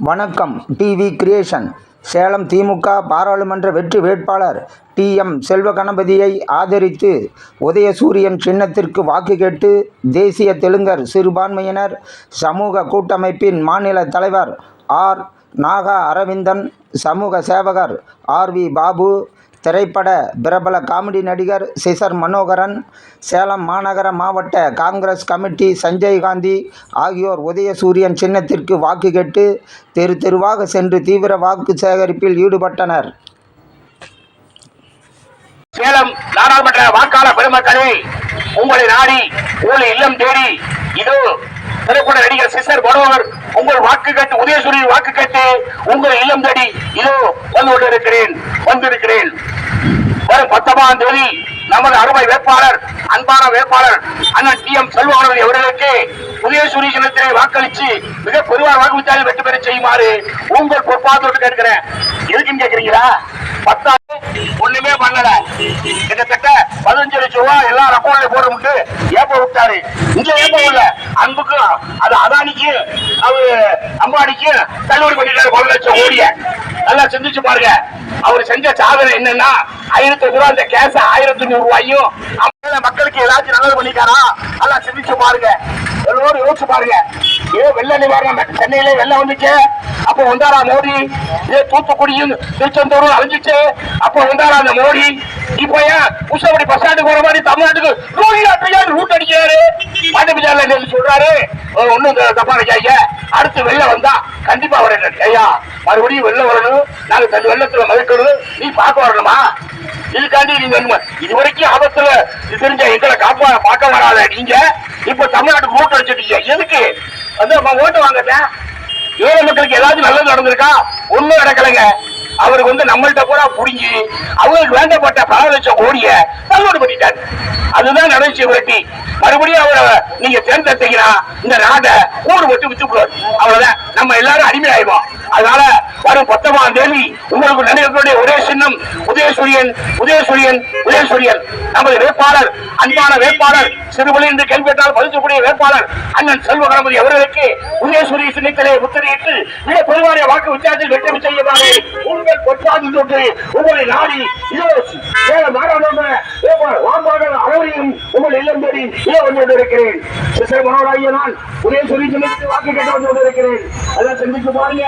வணக்கம். TV creation. Salem திமுக பாராளுமன்ற வெற்றி வேட்பாளர் டி.எம். செல்வகணபதியை ஆதரித்து உதயசூரியன் சின்னத்திற்கு வாக்கு கேட்டு தேசிய தெலுங்கர் சிறுபான்மையினர் சமூக கூட்டமைப்பின் மாநில தலைவர் ஆர். நாகா அரவிந்தன், சமூக சேவகர் ஆர்.வி. பாபு, திரைப்பட பிரபல காமெடி நடிகர் சிசர் மனோகரன், சேலம் மாநகர மாவட்ட காங்கிரஸ் கமிட்டி சஞ்சய் காந்தி ஆகியோர் உதயசூரியன் சின்னத்திற்கு வாக்கு கேட்டு தெரு தெருவாக சென்று தீவிர வாக்கு சேகரிப்பில் ஈடுபட்டனர். சேலம் நாடாளுமன்ற வாக்காளர் பெருமக்களே, உங்களை நாடி உங்களை இல்லம் தேடி இதோ திரைப்பட நடிகர் சிசர் மனோகர் உங்கள் வாக்கு கேட்டு உதயசூரியன் வாக்கு கேட்டு உங்கள் இல்லம் தேடி இதோ வந்திருக்கிறேன். வரும் 19ஆம் தேதி நமது அருமை வேட்பாளர், அன்பான வேட்பாளர் அண்ணன் டி.எம். செல்வகணபதி அவர்களுக்கு உதயசூரிய சின்னத்திலே வாக்களித்து மிக பெருவார் வாக்கு வித்தியாசம் வெற்றி பெற செய்யுமாறு உங்கள் பொறுப்பாளர் கேட்கிறேன். எதுக்குன்னு கேட்கிறீங்களா? 10 ஒண்ணுமே பண்ணல, கிட்டத்தட்ட 15 லட்சம் ரூபாய் எல்லாரும் அக்கௌண்ட்ல போட்டு ஏப்ப விட்டாரு. இங்க ஏப்ப இல்ல, அன்புக்கும் அது அதானிக்கும் அம்பானிக்கும் தள்ளுபடி பண்ணிட்டாரு 1 லட்சம் கோடிய. நல்லா சிந்திச்சு பாருங்க. அவர் செஞ்ச சாதனை என்னன்னா 1000 ரூபாய் அந்த கேஸ் 1100 ரூபாயும் மக்களுக்கு ஏதாச்சும் நல்லது பண்ணிக்காரா? எல்லாம் சிந்திச்சு பாருங்க, எல்லோரும் யோசிச்சு பாருங்க. வெள்ள நிவாரணம் சென்னையில வெள்ளம் வந்துச்சு, அப்ப வந்தாரா மோடி? தூத்துக்குடியும் திருச்செந்தூரும் அழிஞ்சிச்சு, அப்ப வந்தாரா அந்த மோடி? இப்ப ஏன் புஷப்படி பஸ் ஸ்டாண்டுக்கு போற மாதிரி தமிழ்நாட்டுக்கு ரூட் அடிக்கிறாரு? பாட்டு சொல்றாரு, ஒண்ணும் தப்பா நினைக்காங்க. அடுத்து வெள்ளம் வந்தா கண்டிப்பா வரேன் ஐயா, மறுபடியும் வெள்ளம் வரணும், நாங்க தன் வெள்ளத்துல மதிக்கணும், நீ பார்க்க வரணுமா? இதுக்காண்டி நீங்க இதுவரைக்கும் ஆபத்துல தெரிஞ்ச எங்களை பார்க்க வராத நீங்க இப்ப தமிழ்நாட்டுக்கு ரூட் அடிச்சிட்டீங்க. எதுக்கு வந்து ஓட்டு வாங்கட்டேன்? ஏழை மக்களுக்கு ஏதாச்சும் நல்லது நடந்திருக்கா? ஒண்ணும் நடக்கலைங்க. அவருக்கு வந்து நம்மள்கிட்ட பூரா புடிஞ்சு அவங்களுக்கு வேண்டப்பட்ட 10 லட்சம் கோடிய தள்ளுபடி பண்ணிட்டாரு. அதுதான் நடந்துச்சு. வெட்டி மறுபடியும் அவரை நீங்க தேர்ந்தெடுத்தீங்கன்னா இந்த நாட்டை ஊர் விட்டு வித்துக்குவார். அவ்வளவுதான், நம்ம எல்லாரும் அடிமை ஆயிடுவோம். அதனால வரும் 19ஆம் தேதி உங்களுக்கு நினைவுகளுடைய ஒரே சின்னம் உதயசூரியன். நமது வேட்பாளர், அன்பான வேட்பாளர், சிறுபலி என்று கேள்விப்பட்டால் பதிச்சக்கூடிய வேட்பாளர் அண்ணன் செல்வகணபதி அவர்களுக்கு உதயசூரிய சின்னத்திலே முத்திரையிட்டு மிக பெருவாரிய வாக்கு வித்தியாசத்தில் வெற்றி செய்யவாறு உங்கள் பொற்பாதி தொட்டு உங்களை நாடி அவரையும் உங்கள் இல்லம் தேடி வந்து கொண்டிருக்கிறேன். சிசர் மனோகராகிய நான் உதயசூரிய சின்னத்துக்கு வாக்கு கேட்டு வந்து கொண்டிருக்கிறேன். அதை சிந்திச்சு பாருங்க.